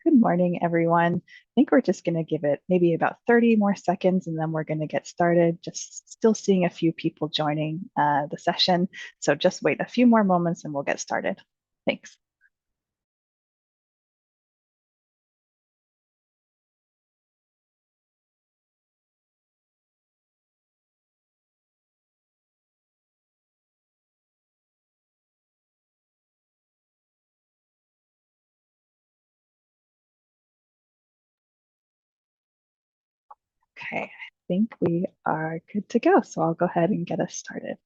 Good morning, everyone. I think we're just going to give it maybe about 30 more seconds and then we're going to get started. Just still seeing a few people joining the session. So just wait a few more moments and we'll get started. Thanks. Okay, I think we are good to go. So I'll go ahead and get us started.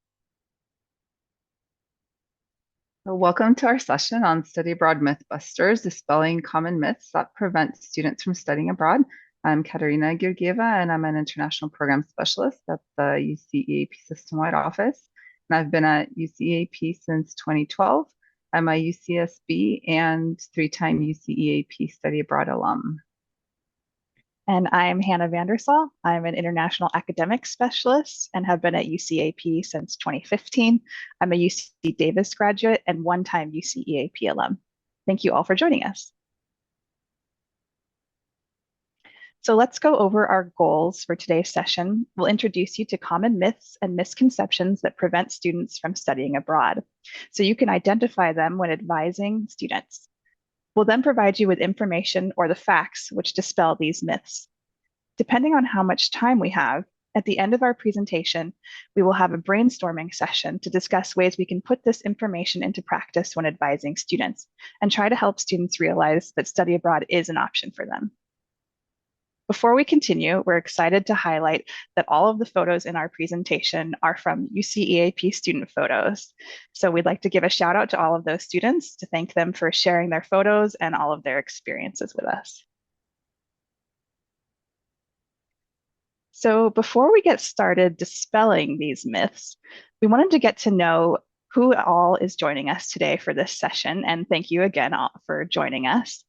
Welcome to our session on Study Abroad Mythbusters, Dispelling Common Myths that Prevent Students from Studying Abroad. I'm Katerina Georgieva, and I'm an International Program Specialist at the UCEAP System-Wide Office. And I've been at UCEAP since 2012. I'm a UCSB and three-time UCEAP Study Abroad alum. And I'm Hannah Vandersall. I'm an international academic specialist and have been at UCAP since 2015. I'm a UC Davis graduate and one-time UCEAP alum. Thank you all for joining us. So let's go over our goals for today's session. We'll introduce you to common myths and misconceptions that prevent students from studying abroad, so you can identify them when advising students. We'll then provide you with information or the facts which dispel these myths. Depending on how much time we have, at the end of our presentation, we will have a brainstorming session to discuss ways we can put this information into practice when advising students and try to help students realize that study abroad is an option for them. Before we continue, we're excited to highlight that all of the photos in our presentation are from UCEAP student photos. So we'd like to give a shout out to all of those students to thank them for sharing their photos and all of their experiences with us. So before we get started dispelling these myths, we wanted to get to know who all is joining us today for this session. And thank you again all for joining us.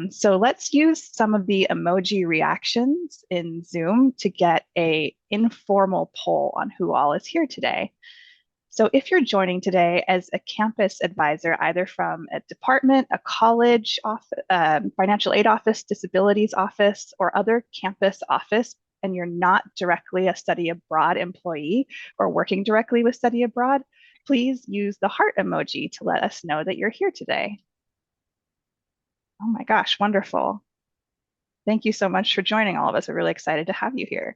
So let's use some of the emoji reactions in Zoom to get an informal poll on who all is here today. So if you're joining today as a campus advisor, either from a department, a college, financial aid office, disabilities office, or other campus office, and you're not directly a study abroad employee or working directly with study abroad, please use the heart emoji to let us know that you're here today. Oh my gosh, wonderful. Thank you so much for joining all of us. We're really excited to have you here.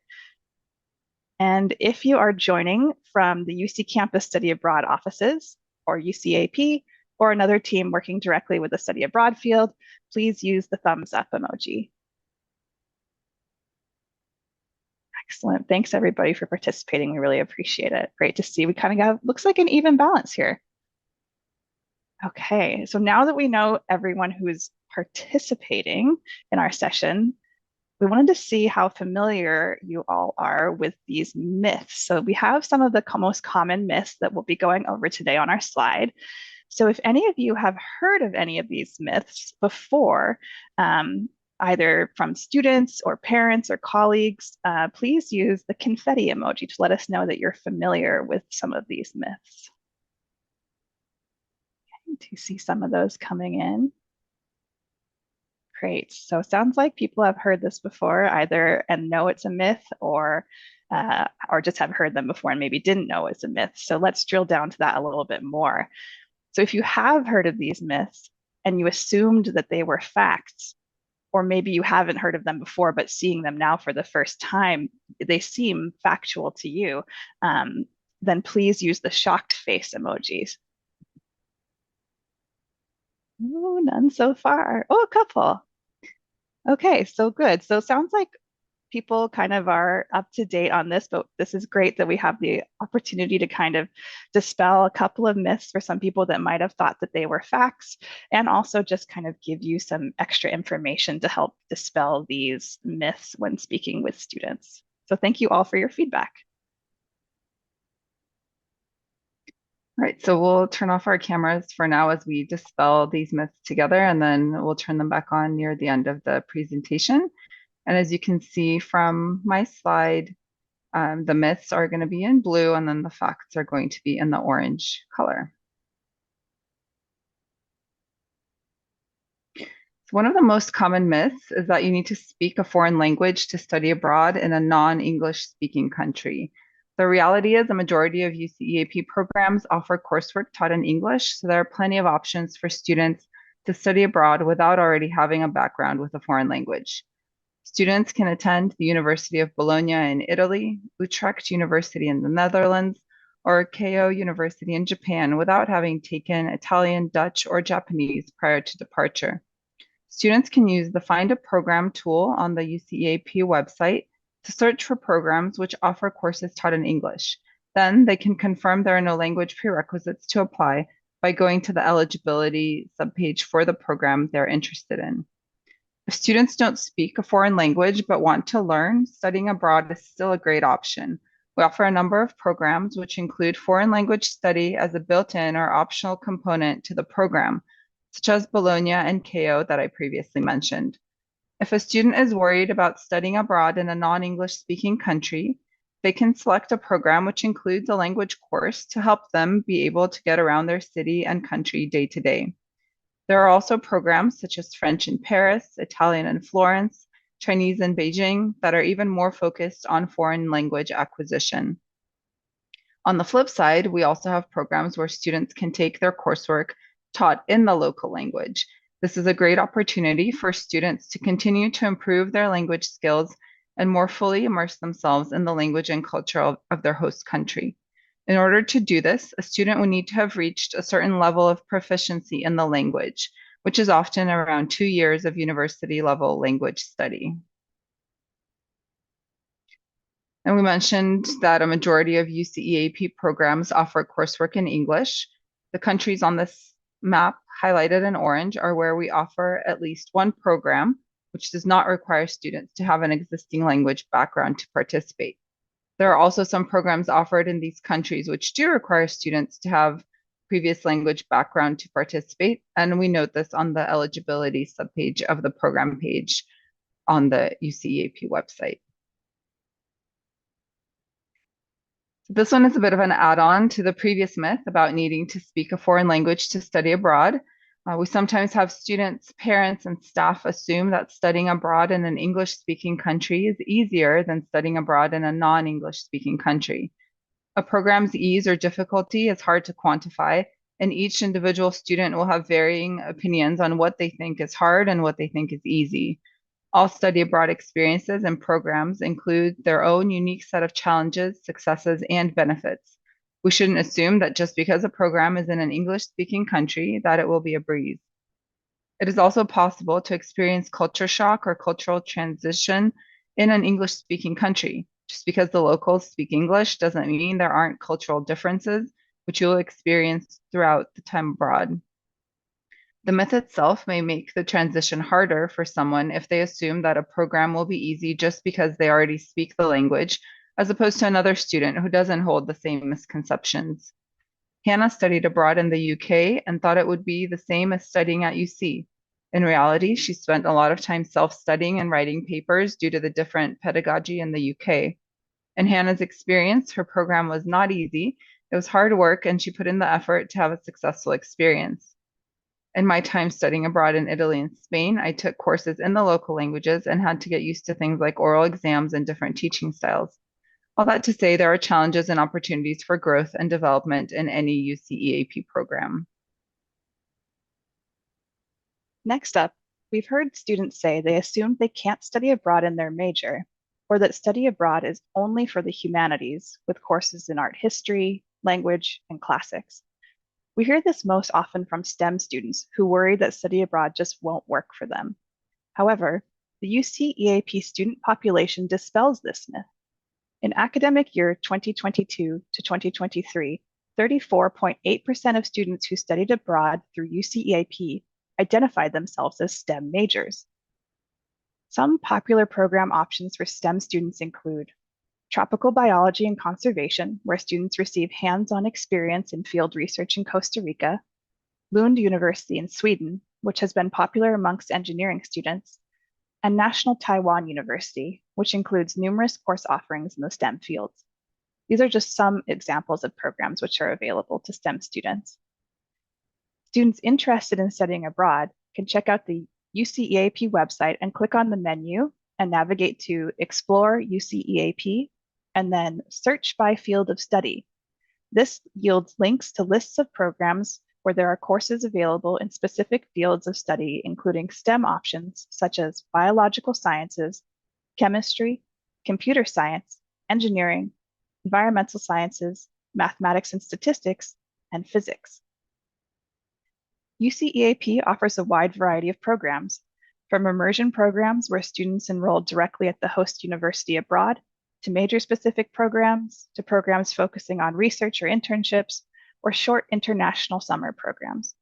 And if you are joining from the UC Campus Study Abroad offices or UCAP or another team working directly with the study abroad field, please use the thumbs up emoji. Excellent. Thanks everybody for participating. We really appreciate it. Great to see. We kind of got, looks like an even balance here. Okay, so now that we know everyone who is participating in our session, we wanted to see how familiar you all are with these myths. So we have some of the most common myths that we'll be going over today on our slide. So if any of you have heard of any of these myths before, either from students or parents or colleagues, please use the confetti emoji to let us know that you're familiar with some of these myths. Okay, to see some of those coming in. Great. So it sounds like people have heard this before, either and know it's a myth or just have heard them before and maybe didn't know it's a myth. So let's drill down to that a little bit more. So if you have heard of these myths and you assumed that they were facts, or maybe you haven't heard of them before, but seeing them now for the first time, they seem factual to you, then please use the shocked face emojis. Oh, none so far. Oh, a couple. Okay, so good. So it sounds like people kind of are up to date on this, but this is great that we have the opportunity to kind of dispel a couple of myths for some people that might have thought that they were facts, and also just kind of give you some extra information to help dispel these myths when speaking with students. So thank you all for your feedback. All right, so we'll turn off our cameras for now as we dispel these myths together, and then we'll turn them back on near the end of the presentation. And as you can see from my slide, the myths are going to be in blue, and then the facts are going to be in the orange color. One of the most common myths is that you need to speak a foreign language to study abroad in a non-English speaking country. The reality is, a majority of UCEAP programs offer coursework taught in English, so there are plenty of options for students to study abroad without already having a background with a foreign language. Students can attend the University of Bologna in Italy, Utrecht University in the Netherlands, or Keio University in Japan without having taken Italian, Dutch, or Japanese prior to departure. Students can use the Find a Program tool on the UCEAP website to search for programs which offer courses taught in English. Then they can confirm there are no language prerequisites to apply by going to the eligibility subpage for the program they're interested in. If students don't speak a foreign language but want to learn, studying abroad is still a great option. We offer a number of programs which include foreign language study as a built-in or optional component to the program, such as Bologna and Keio that I previously mentioned. If a student is worried about studying abroad in a non-English speaking country, they can select a program which includes a language course to help them be able to get around their city and country day to day. There are also programs such as French in Paris, Italian in Florence, Chinese in Beijing that are even more focused on foreign language acquisition. On the flip side, we also have programs where students can take their coursework taught in the local language. This is a great opportunity for students to continue to improve their language skills and more fully immerse themselves in the language and culture of their host country. In order to do this, a student would need to have reached a certain level of proficiency in the language, which is often around 2 years of university level language study. And we mentioned that a majority of UCEAP programs offer coursework in English. The countries on this map highlighted in orange are where we offer at least one program, which does not require students to have an existing language background to participate. There are also some programs offered in these countries which do require students to have previous language background to participate, and we note this on the eligibility subpage of the program page on the UCEAP website. This one is a bit of an add-on to the previous myth about needing to speak a foreign language to study abroad. We sometimes have students, parents, and staff assume that studying abroad in an English-speaking country is easier than studying abroad in a non-English speaking country. A program's ease or difficulty is hard to quantify, and each individual student will have varying opinions on what they think is hard and what they think is easy. All study abroad experiences and programs include their own unique set of challenges, successes, and benefits. We shouldn't assume that just because a program is in an English-speaking country that it will be a breeze. It is also possible to experience culture shock or cultural transition in an English-speaking country. Just because the locals speak English doesn't mean there aren't cultural differences, which you'll experience throughout the time abroad. The myth itself may make the transition harder for someone if they assume that a program will be easy just because they already speak the language, as opposed to another student who doesn't hold the same misconceptions. Hannah studied abroad in the UK and thought it would be the same as studying at UC. In reality, she spent a lot of time self-studying and writing papers due to the different pedagogy in the UK. In Hannah's experience, her program was not easy. It was hard work, and she put in the effort to have a successful experience. In my time studying abroad in Italy and Spain, I took courses in the local languages and had to get used to things like oral exams and different teaching styles. All that to say, there are challenges and opportunities for growth and development in any UCEAP program. Next up, we've heard students say they assume they can't study abroad in their major, or that study abroad is only for the humanities with courses in art history, language, and classics. We hear this most often from STEM students who worry that study abroad just won't work for them. However, the UCEAP student population dispels this myth. In academic year 2022 to 2023, 34.8% of students who studied abroad through UCEAP identified themselves as STEM majors. Some popular program options for STEM students include tropical biology and conservation, where students receive hands-on experience in field research in Costa Rica, Lund University in Sweden, which has been popular amongst engineering students, and National Taiwan University, which includes numerous course offerings in the STEM fields. These are just some examples of programs which are available to STEM students. Students interested in studying abroad can check out the UCEAP website and click on the menu and navigate to Explore UCEAP and then Search by Field of Study. This yields links to lists of programs where there are courses available in specific fields of study, including STEM options such as biological sciences, chemistry, computer science, engineering, environmental sciences, mathematics and statistics, and physics. UCEAP offers a wide variety of programs, from immersion programs where students enroll directly at the host university abroad, to major-specific programs, to programs focusing on research or internships, or short international summer programs.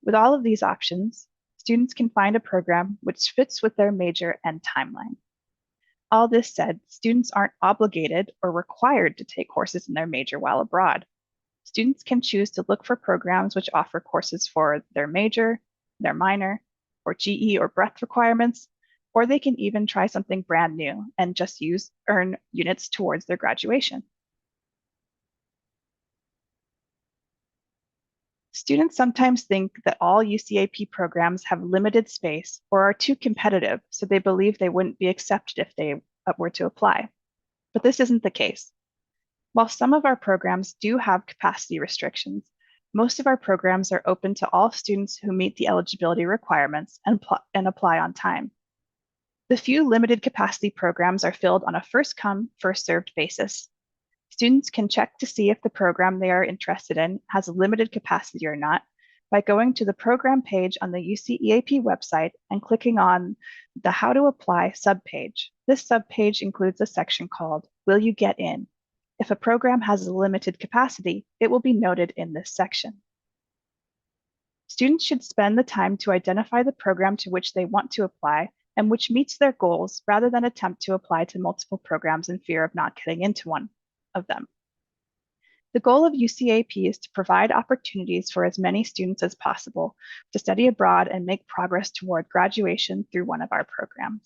With all of these options, students can find a program which fits with their major and timeline. All this said, students aren't obligated or required to take courses in their major while abroad. Students can choose to look for programs which offer courses for their major, their minor, or GE or breadth requirements, or they can even try something brand new and just earn units towards their graduation. Students sometimes think that all UCAP programs have limited space or are too competitive, so they believe they wouldn't be accepted if they were to apply. But this isn't the case. While some of our programs do have capacity restrictions, most of our programs are open to all students who meet the eligibility requirements and apply on time. The few limited capacity programs are filled on a first come, first served basis. Students can check to see if the program they are interested in has a limited capacity or not by going to the program page on the UCEAP website and clicking on the How to Apply subpage. This subpage includes a section called Will You Get In? If a program has a limited capacity, it will be noted in this section. Students should spend the time to identify the program to which they want to apply and which meets their goals rather than attempt to apply to multiple programs in fear of not getting into one of them. The goal of UCAP is to provide opportunities for as many students as possible to study abroad and make progress toward graduation through one of our programs.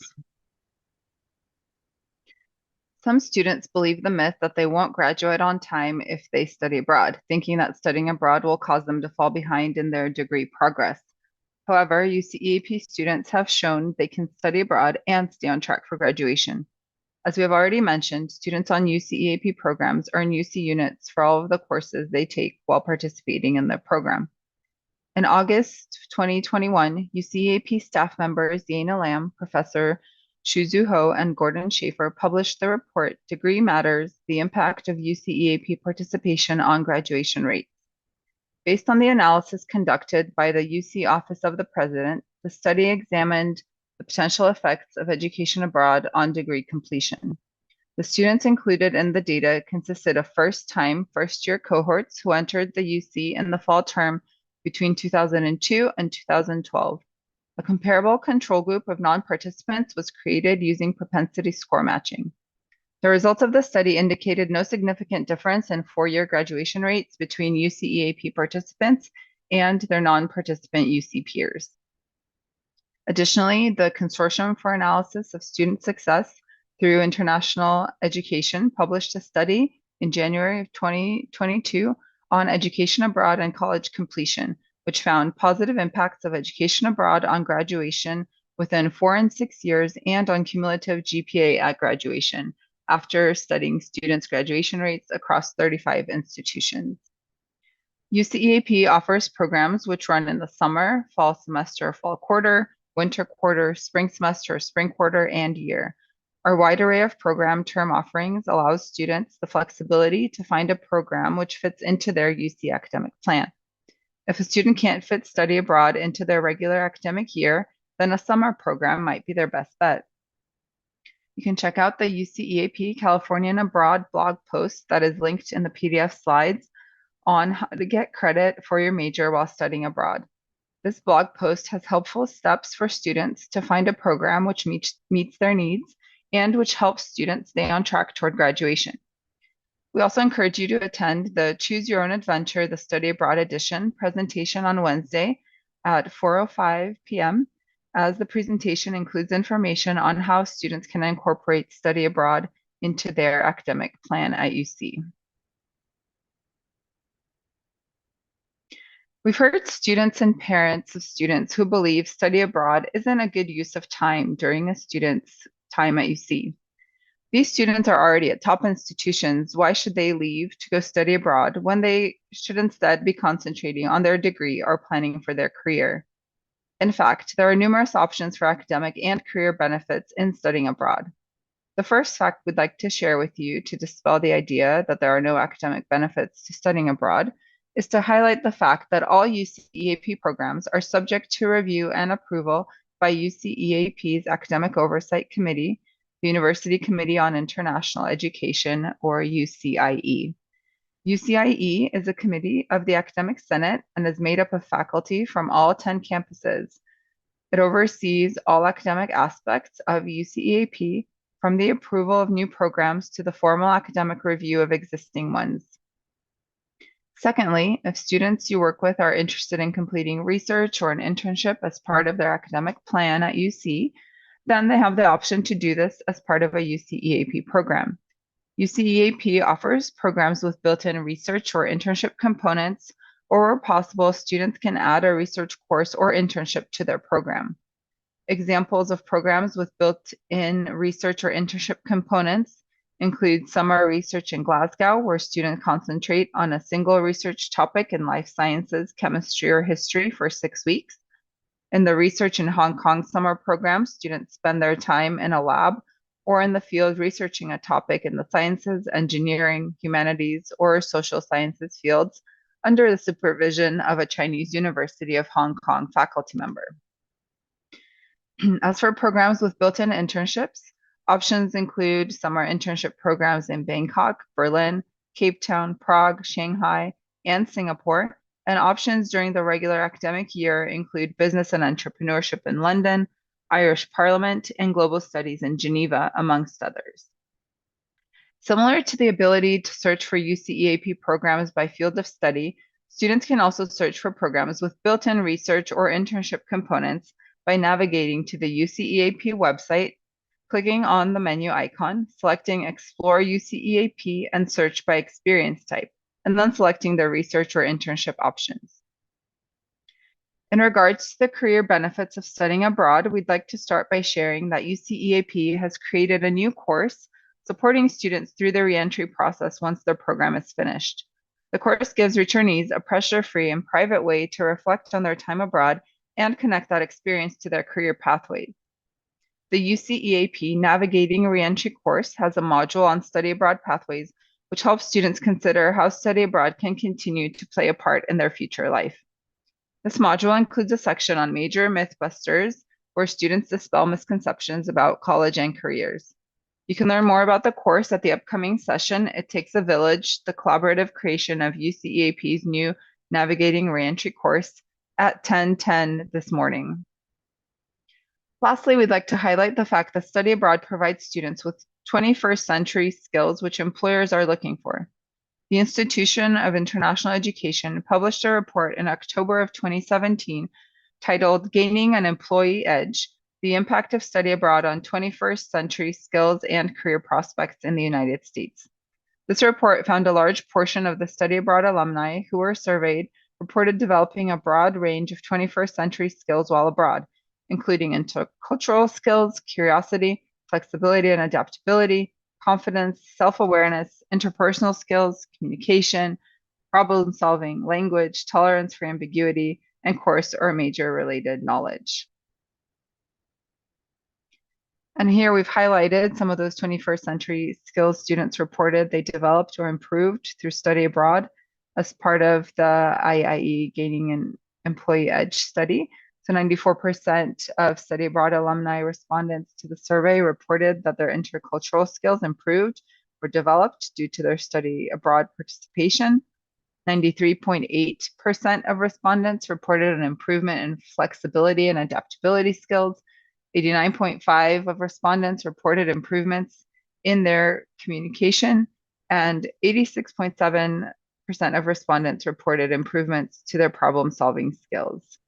Some students believe the myth that they won't graduate on time if they study abroad, thinking that studying abroad will cause them to fall behind in their degree progress. However, UCEAP students have shown they can study abroad and stay on track for graduation. As we have already mentioned, students on UCEAP programs earn UC units for all of the courses they take while participating in the program. In August 2021, UCEAP staff members Yana Lam, Professor Shuzu Ho, and Gordon Schaefer published the report Degree Matters, the Impact of UCEAP Participation on Graduation Rates. Based on the analysis conducted by the UC Office of the President, the study examined the potential effects of education abroad on degree completion. The students included in the data consisted of first-time, first-year cohorts who entered the UC in the fall term between 2002 and 2012. A comparable control group of non-participants was created using propensity score matching. The results of the study indicated no significant difference in four-year graduation rates between UCEAP participants and their non-participant UC peers. Additionally, the Consortium for Analysis of Student Success through International Education published a study in January of 2022 on education abroad and college completion, which found positive impacts of education abroad on graduation within 4 and 6 years and on cumulative GPA at graduation after studying students' graduation rates across 35 institutions. UCEAP offers programs which run in the summer, fall semester, fall quarter, winter quarter, spring semester, spring quarter, and year. Our wide array of program term offerings allows students the flexibility to find a program which fits into their UC academic plan. If a student can't fit study abroad into their regular academic year, then a summer program might be their best bet. You can check out the UCEAP Californian Abroad blog post that is linked in the PDF slides on how to get credit for your major while studying abroad. This blog post has helpful steps for students to find a program which meets their needs and which helps students stay on track toward graduation. We also encourage you to attend the Choose Your Own Adventure, the Study Abroad Edition presentation on Wednesday at 4:05 p.m. as the presentation includes information on how students can incorporate study abroad into their academic plan at UC. We've heard students and parents of students who believe study abroad isn't a good use of time during a student's time at UC. These students are already at top institutions. Why should they leave to go study abroad when they should instead be concentrating on their degree or planning for their career? In fact, there are numerous options for academic and career benefits in studying abroad. The first fact we'd like to share with you to dispel the idea that there are no academic benefits to studying abroad is to highlight the fact that all UCEAP programs are subject to review and approval by UCEAP's Academic Oversight Committee, the University Committee on International Education, or UCIE. UCIE is a committee of the Academic Senate and is made up of faculty from all 10 campuses. It oversees all academic aspects of UCEAP, from the approval of new programs to the formal academic review of existing ones. Secondly, if students you work with are interested in completing research or an internship as part of their academic plan at UC, then they have the option to do this as part of a UCEAP program. UCEAP offers programs with built-in research or internship components, or where possible, students can add a research course or internship to their program. Examples of programs with built-in research or internship components include summer research in Glasgow, where students concentrate on a single research topic in life sciences, chemistry, or history for 6 weeks. In the Research in Hong Kong summer program, students spend their time in a lab or in the field researching a topic in the sciences, engineering, humanities, or social sciences fields under the supervision of a Chinese University of Hong Kong faculty member. As for programs with built-in internships, options include summer internship programs in Bangkok, Berlin, Cape Town, Prague, Shanghai, and Singapore, and options during the regular academic year include business and entrepreneurship in London, Irish Parliament, and global studies in Geneva, amongst others. Similar to the ability to search for UCEAP programs by field of study, students can also search for programs with built-in research or internship components by navigating to the UCEAP website, clicking on the menu icon, selecting Explore UCEAP and search by experience type, and then selecting the research or internship options. In regards to the career benefits of studying abroad, we'd like to start by sharing that UCEAP has created a new course supporting students through the reentry process once their program is finished. The course gives returnees a pressure-free and private way to reflect on their time abroad and connect that experience to their career pathways. The UCEAP Navigating Reentry course has a module on study abroad pathways, which helps students consider how study abroad can continue to play a part in their future life. This module includes a section on major mythbusters, where students dispel misconceptions about college and careers. You can learn more about the course at the upcoming session, It Takes a Village, the collaborative creation of UCEAP's new Navigating Reentry course, at 10:10 this morning. Lastly, we'd like to highlight the fact that study abroad provides students with 21st century skills which employers are looking for. The Institution of International Education published a report in October of 2017 titled Gaining an Employee Edge: The Impact of Study Abroad on 21st Century Skills and Career Prospects in the United States. This report found a large portion of the study abroad alumni who were surveyed reported developing a broad range of 21st century skills while abroad, including intercultural skills, curiosity, flexibility and adaptability, confidence, self-awareness, interpersonal skills, communication, problem solving, language, tolerance for ambiguity, and course or major related knowledge. And here we've highlighted some of those 21st century skills students reported they developed or improved through study abroad as part of the IIE Gaining an Employee Edge study. So 94% of study abroad alumni respondents to the survey reported that their intercultural skills improved or developed due to their study abroad participation. 93.8% of respondents reported an improvement in flexibility and adaptability skills. 89.5% of respondents reported improvements in their communication, and 86.7% of respondents reported improvements to their problem-solving skills.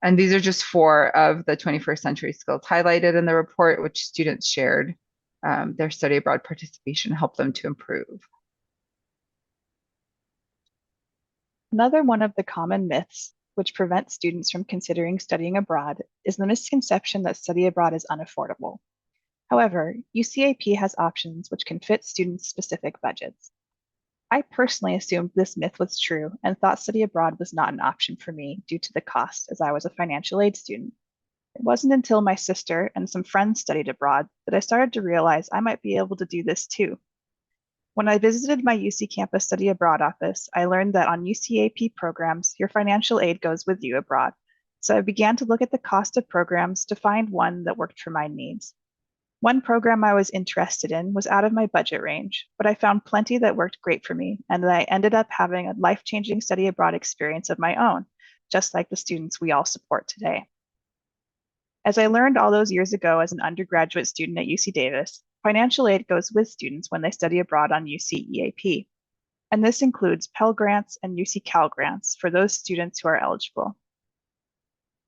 And these are just 4 of the 21st century skills highlighted in the report, which students shared their study abroad participation helped them to improve. Another one of the common myths which prevent students from considering studying abroad is the misconception that study abroad is unaffordable. However, UCAP has options which can fit students' specific budgets. I personally assumed this myth was true and thought study abroad was not an option for me due to the cost, as I was a financial aid student. It wasn't until my sister and some friends studied abroad that I started to realize I might be able to do this too. When I visited my UC campus study abroad office, I learned that on UCAP programs, your financial aid goes with you abroad. So I began to look at the cost of programs to find one that worked for my needs. One program I was interested in was out of my budget range, but I found plenty that worked great for me, and I ended up having a life-changing study abroad experience of my own, just like the students we all support today. As I learned all those years ago as an undergraduate student at UC Davis, financial aid goes with students when they study abroad on UCEAP, and this includes Pell Grants and UC Cal Grants for those students who are eligible.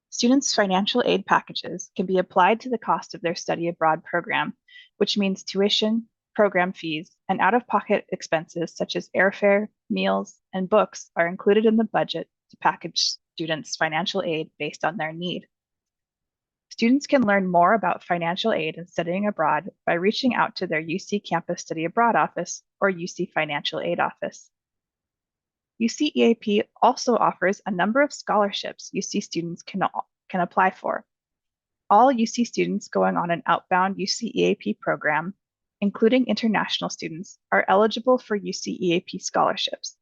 Students' financial aid packages can be applied to the cost of their study abroad program, which means tuition, program fees, and out-of-pocket expenses such as airfare, meals, and books are included in the budget to package students' financial aid based on their need. Students can learn more about financial aid and studying abroad by reaching out to their UC Campus Study Abroad office or UC Financial Aid office. UCEAP also offers a number of scholarships UC students can apply for. All UC students going on an outbound UCEAP program, including international students, are eligible for UCEAP scholarships.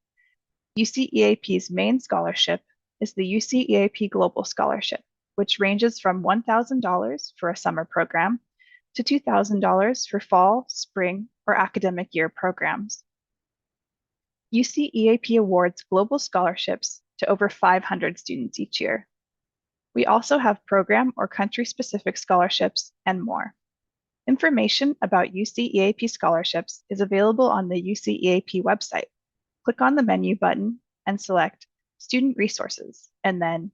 UCEAP's main scholarship is the UCEAP Global Scholarship, which ranges from $1,000 for a summer program to $2,000 for fall, spring, or academic year programs. UCEAP awards global scholarships to over 500 students each year. We also have program or country-specific scholarships and more. Information about UCEAP scholarships is available on the UCEAP website. Click on the menu button and select Student Resources, and then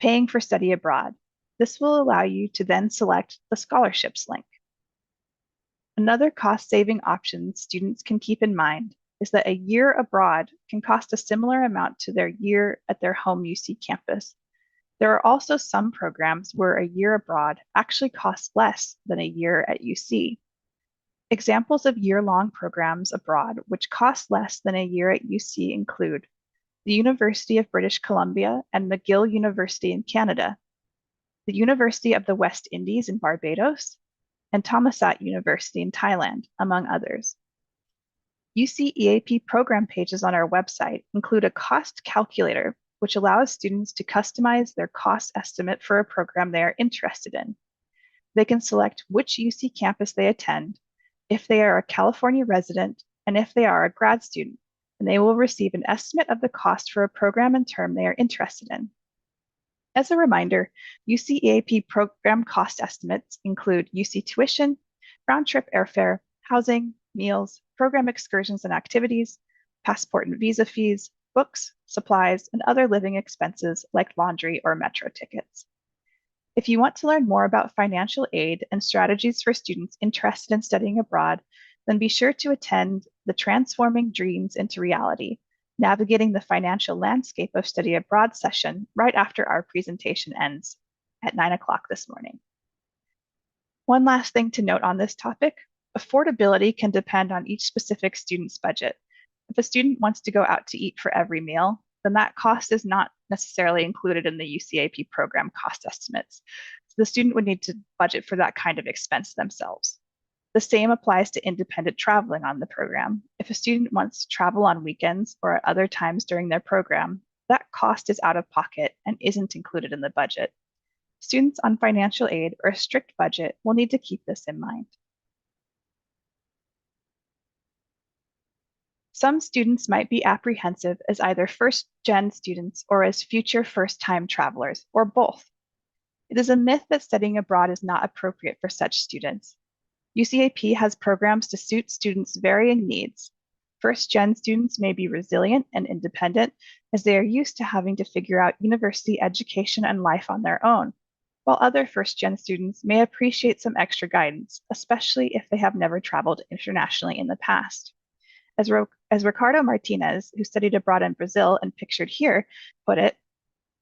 Paying for Study Abroad. This will allow you to then select the scholarships link. Another cost-saving option students can keep in mind is that a year abroad can cost a similar amount to their year at their home UC campus. There are also some programs where a year abroad actually costs less than a year at UC. Examples of year-long programs abroad which cost less than a year at UC include the University of British Columbia and McGill University in Canada, the University of the West Indies in Barbados, and Thammasat University in Thailand, among others. UCEAP program pages on our website include a cost calculator, which allows students to customize their cost estimate for a program they are interested in. They can select which UC campus they attend, if they are a California resident, and if they are a grad student, and they will receive an estimate of the cost for a program and term they are interested in. As a reminder, UCEAP program cost estimates include UC tuition, round-trip airfare, housing, meals, program excursions and activities, passport and visa fees, books, supplies, and other living expenses like laundry or metro tickets. If you want to learn more about financial aid and strategies for students interested in studying abroad, then be sure to attend the Transforming Dreams into Reality, Navigating the Financial Landscape of Study Abroad session right after our presentation ends at 9 o'clock this morning. One last thing to note on this topic, affordability can depend on each specific student's budget. If a student wants to go out to eat for every meal, then that cost is not necessarily included in the UCAP program cost estimates. So the student would need to budget for that kind of expense themselves. The same applies to independent traveling on the program. If a student wants to travel on weekends or at other times during their program, that cost is out of pocket and isn't included in the budget. Students on financial aid or a strict budget will need to keep this in mind. Some students might be apprehensive as either first-gen students or as future first-time travelers, or both. It is a myth that studying abroad is not appropriate for such students. UCAP has programs to suit students' varying needs. First-gen students may be resilient and independent as they are used to having to figure out university education and life on their own, while other first-gen students may appreciate some extra guidance, especially if they have never traveled internationally in the past. As Ricardo Martinez, who studied abroad in Brazil and pictured here, put it,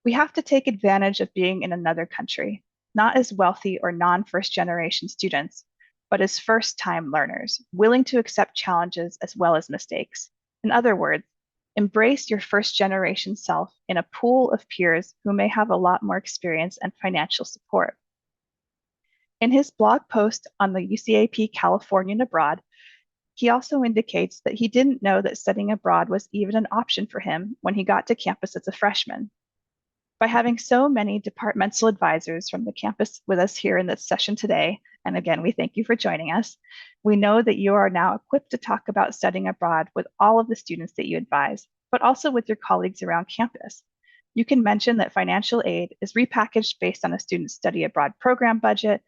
we have to take advantage of being in another country, not as wealthy or non-first generation students, but as first-time learners, willing to accept challenges as well as mistakes. In other words, embrace your first generation self in a pool of peers who may have a lot more experience and financial support. In his blog post on the UCAP Californian Abroad, he also indicates that he didn't know that studying abroad was even an option for him when he got to campus as a freshman. By having so many departmental advisors from the campus with us here in this session today, and again, we thank you for joining us, we know that you are now equipped to talk about studying abroad with all of the students that you advise, but also with your colleagues around campus. You can mention that financial aid is repackaged based on a student's study abroad program budget,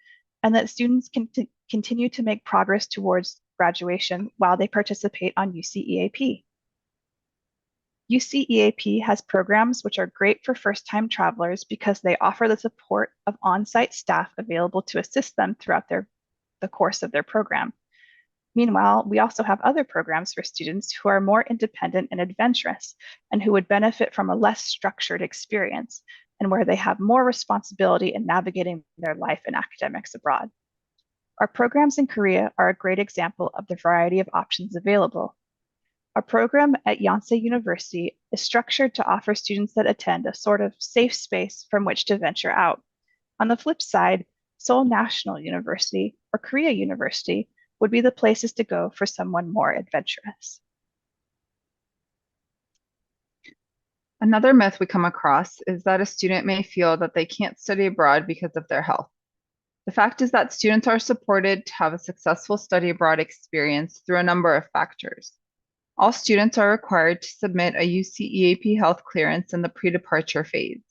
and that students can continue to make progress towards graduation while they participate on UCEAP. UCEAP has programs which are great for first-time travelers because they offer the support of on-site staff available to assist them throughout the course of their program. Meanwhile, we also have other programs for students who are more independent and adventurous and who would benefit from a less structured experience and where they have more responsibility in navigating their life and academics abroad. Our programs in Korea are a great example of the variety of options available. Our program at Yonsei University is structured to offer students that attend a sort of safe space from which to venture out. On the flip side, Seoul National University or Korea University would be the places to go for someone more adventurous. Another myth we come across is that a student may feel that they can't study abroad because of their health. The fact is that students are supported to have a successful study abroad experience through a number of factors. All students are required to submit a UCEAP health clearance in the pre-departure phase.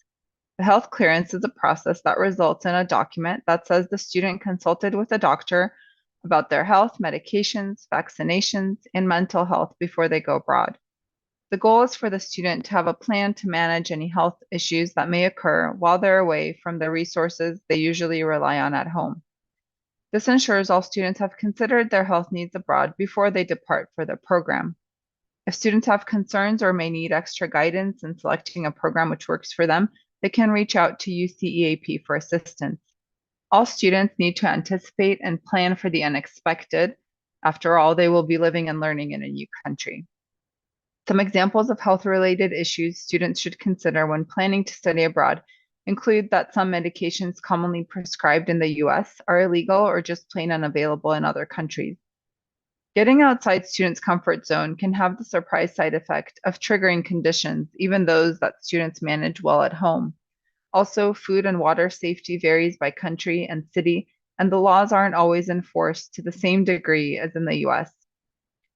The health clearance is a process that results in a document that says the student consulted with a doctor about their health, medications, vaccinations, and mental health before they go abroad. The goal is for the student to have a plan to manage any health issues that may occur while they're away from the resources they usually rely on at home. This ensures all students have considered their health needs abroad before they depart for their program. If students have concerns or may need extra guidance in selecting a program which works for them, they can reach out to UCEAP for assistance. All students need to anticipate and plan for the unexpected. After all, they will be living and learning in a new country. Some examples of health-related issues students should consider when planning to study abroad include that some medications commonly prescribed in the US are illegal or just plain unavailable in other countries. Getting outside students' comfort zone can have the surprise side effect of triggering conditions, even those that students manage well at home. Also, food and water safety varies by country and city, and the laws aren't always enforced to the same degree as in the US.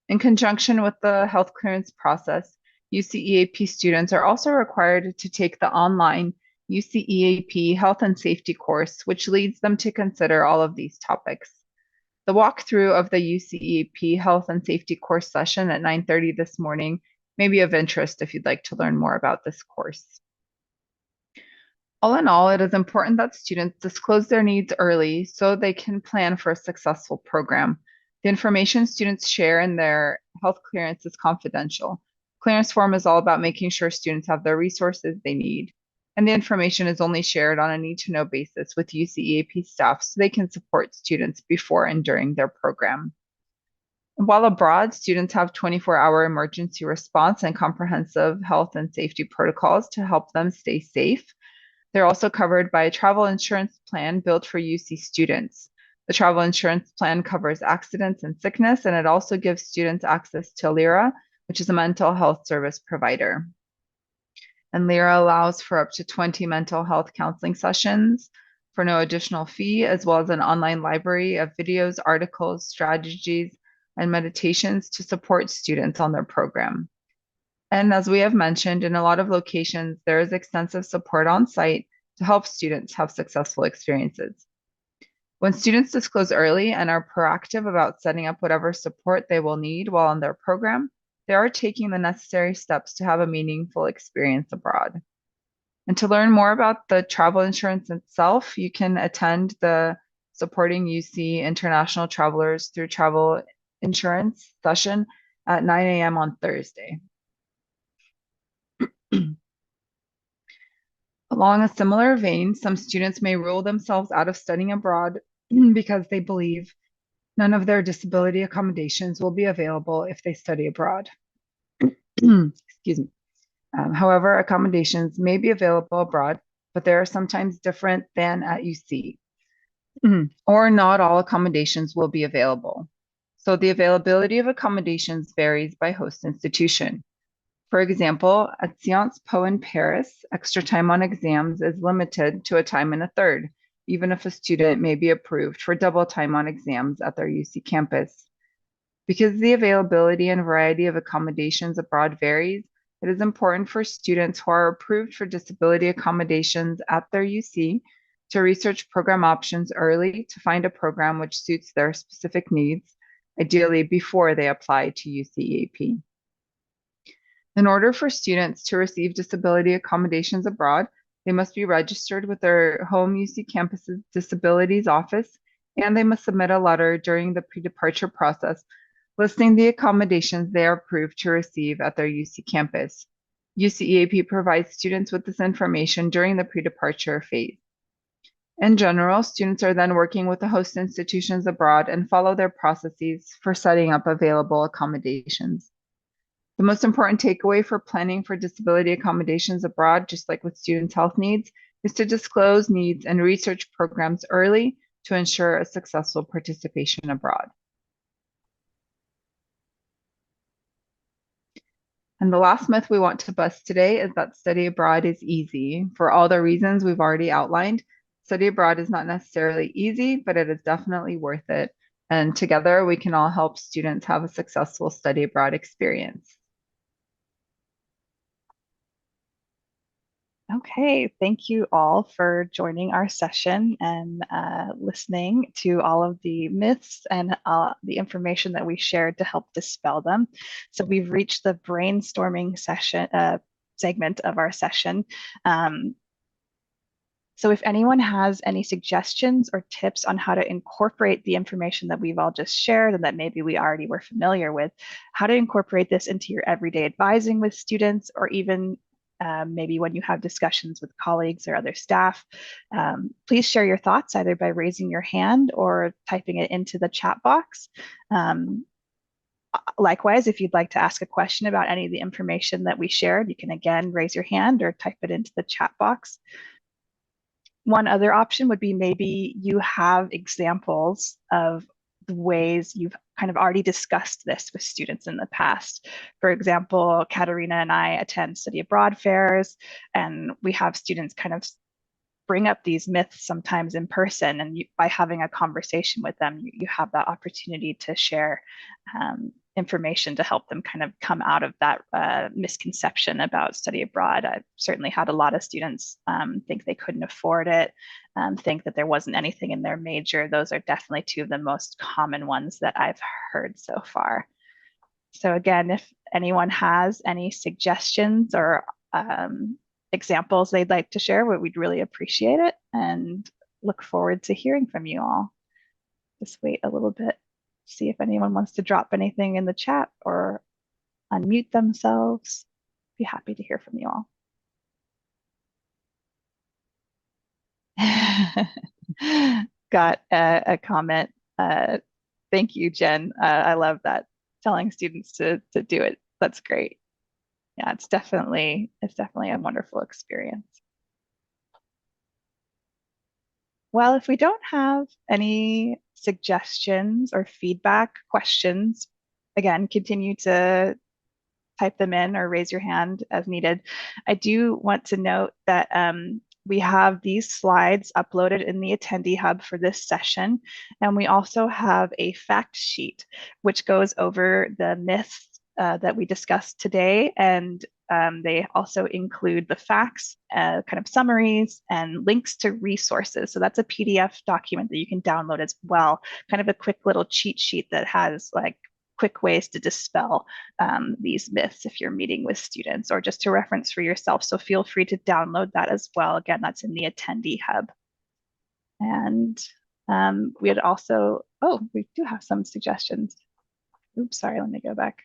In conjunction with the health clearance process, UCEAP students are also required to take the online UCEAP Health and Safety course, which leads them to consider all of these topics. The walkthrough of the UCEAP Health and Safety course session at 9:30 this morning may be of interest if you'd like to learn more about this course. All in all, it is important that students disclose their needs early so they can plan for a successful program. The information students share in their health clearance is confidential. Clearance form is all about making sure students have the resources they need, and the information is only shared on a need-to-know basis with UCEAP staff so they can support students before and during their program. While abroad, students have 24-hour emergency response and comprehensive health and safety protocols to help them stay safe. They're also covered by a travel insurance plan built for UC students. The travel insurance plan covers accidents and sickness, and it also gives students access to LIRA, which is a mental health service provider. And LIRA allows for up to 20 mental health counseling sessions for no additional fee, as well as an online library of videos, articles, strategies, and meditations to support students on their program. And as we have mentioned, in a lot of locations, there is extensive support on site to help students have successful experiences. When students disclose early and are proactive about setting up whatever support they will need while on their program, they are taking the necessary steps to have a meaningful experience abroad. And to learn more about the travel insurance itself, you can attend the Supporting UC International Travelers Through Travel Insurance session at 9 a.m. on Thursday. Along a similar vein, some students may rule themselves out of studying abroad because they believe none of their disability accommodations will be available if they study abroad. Excuse me. However, accommodations may be available abroad, but they are sometimes different than at UC, or not all accommodations will be available. So the availability of accommodations varies by host institution. For example, at Sciences Po in Paris, extra time on exams is limited to a time and a third, even if a student may be approved for double time on exams at their UC campus. Because the availability and variety of accommodations abroad varies, it is important for students who are approved for disability accommodations at their UC to research program options early to find a program which suits their specific needs, ideally before they apply to UCEAP. In order for students to receive disability accommodations abroad, they must be registered with their home UC campus's disabilities office, and they must submit a letter during the pre-departure process listing the accommodations they are approved to receive at their UC campus. UCEAP provides students with this information during the pre-departure phase. In general, students are then working with the host institutions abroad and follow their processes for setting up available accommodations. The most important takeaway for planning for disability accommodations abroad, just like with students' health needs, is to disclose needs and research programs early to ensure a successful participation abroad. And the last myth we want to bust today is that study abroad is easy. For all the reasons we've already outlined, study abroad is not necessarily easy, but it is definitely worth it. And together we can all help students have a successful study abroad experience. Okay, thank you all for joining our session and listening to all of the myths and the information that we shared to help dispel them. So we've reached the brainstorming session segment of our session. So if anyone has any suggestions or tips on how to incorporate the information that we've all just shared and that maybe we already were familiar with, how to incorporate this into your everyday advising with students, or even maybe when you have discussions with colleagues or other staff, please share your thoughts either by raising your hand or typing it into the chat box. Likewise, if you'd like to ask a question about any of the information that we shared, you can again raise your hand or type it into the chat box. One other option would be maybe you have examples of the ways you've kind of already discussed this with students in the past. For example, Katerina and I attend study abroad fairs, and we have students kind of bring up these myths sometimes in person, and by having a conversation with them, you have that opportunity to share information to help them kind of come out of that misconception about study abroad. I've certainly had a lot of students think they couldn't afford it, think that there wasn't anything in their major. Those are definitely two of the most common ones that I've heard so far. So again, if anyone has any suggestions or examples they'd like to share, we'd really appreciate it and look forward to hearing from you all. Just wait a little bit, see if anyone wants to drop anything in the chat or unmute themselves. Be happy to hear from you all. Got a comment. Thank you, Jen. I love that. Telling students to do it. That's great. Yeah, it's definitely a wonderful experience. Well, if we don't have any suggestions or feedback, questions, again, continue to type them in or raise your hand as needed. I do want to note that we have these slides uploaded in the attendee hub for this session. And we also have a fact sheet, which goes over the myths that we discussed today. And they also include the facts, kind of summaries, and links to resources. So that's a PDF document that you can download as well, kind of a quick little cheat sheet that has like quick ways to dispel these myths if you're meeting with students or just to reference for yourself. So feel free to download that as well. Again, that's in the attendee hub. And we had also, oh, we do have some suggestions. Oops, sorry, let me go back.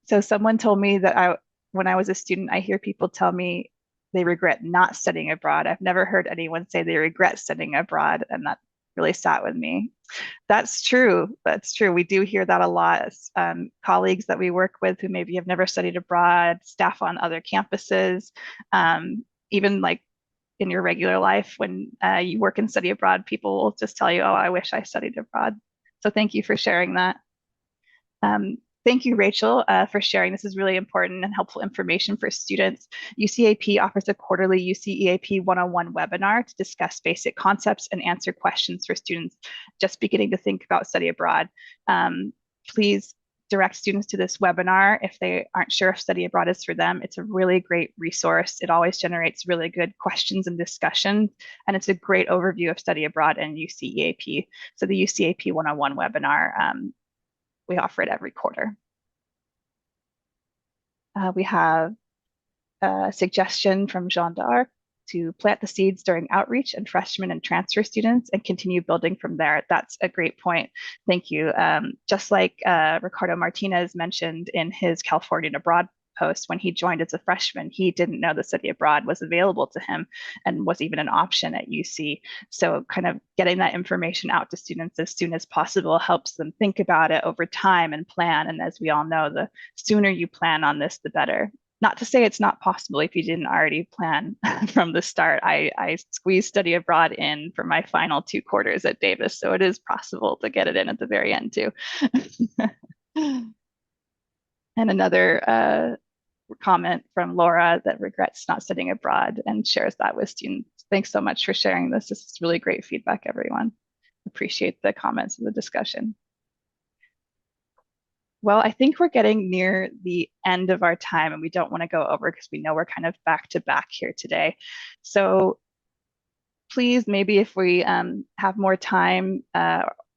So someone told me that when I was a student, I hear people tell me they regret not studying abroad. I've never heard anyone say they regret studying abroad, and that really sat with me. That's true. That's true. We do hear that a lot. Colleagues that we work with who maybe have never studied abroad, staff on other campuses, even like in your regular life when you work and study abroad, people will just tell you, "Oh, I wish I studied abroad." So thank you for sharing that. Um, Thank you, Rachel, for sharing. This is really important and helpful information for students. UCAP offers a quarterly UCEAP 101 webinar to discuss basic concepts and answer questions for students just beginning to think about study abroad. Please direct students to this webinar if they aren't sure if study abroad is for them. It's a really great resource. It always generates really good questions and discussion, and it's a great overview of study abroad and UCEAP. So the UCAP 101 webinar, we offer it every quarter. We have a suggestion from Jean d'Arc to plant the seeds during outreach and freshmen and transfer students and continue building from there. That's a great point. Thank you. Just like Ricardo Martinez mentioned in his California and Abroad post, when he joined as a freshman, he didn't know the study abroad was available to him and was even an option at UC. So kind of getting that information out to students as soon as possible helps them think about it over time and plan. And as we all know, the sooner you plan on this, the better. Not to say it's not possible if you didn't already plan from the start. I squeezed study abroad in for my final 2 quarters at Davis, so it is possible to get it in at the very end too. And another comment from Laura that regrets not studying abroad and shares that with students. Thanks so much for sharing this. This is really great feedback, everyone. Appreciate the comments and the discussion. Well, I think we're getting near the end of our time and we don't want to go over because we know we're kind of back to back here today. So please, maybe if we have more time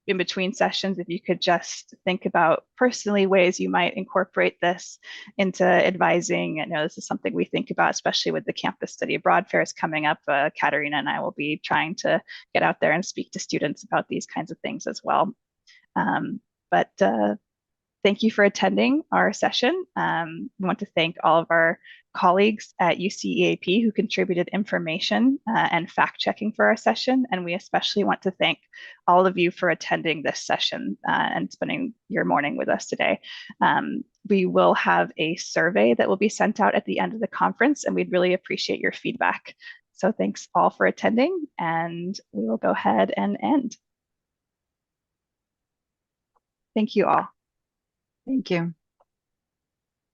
in between sessions, if you could just think about personally ways you might incorporate this into advising. I know this is something we think about, especially with the campus study abroad fairs coming up. Katerina and I will be trying to get out there and speak to students about these kinds of things as well. But thank you for attending our session. We want to thank all of our colleagues at UCEAP who contributed information and fact checking for our session. And we especially want to thank all of you for attending this session and spending your morning with us today. We will have a survey that will be sent out at the end of the conference, and we'd really appreciate your feedback. So thanks all for attending, and we will go ahead and end. Thank you all. Thank you.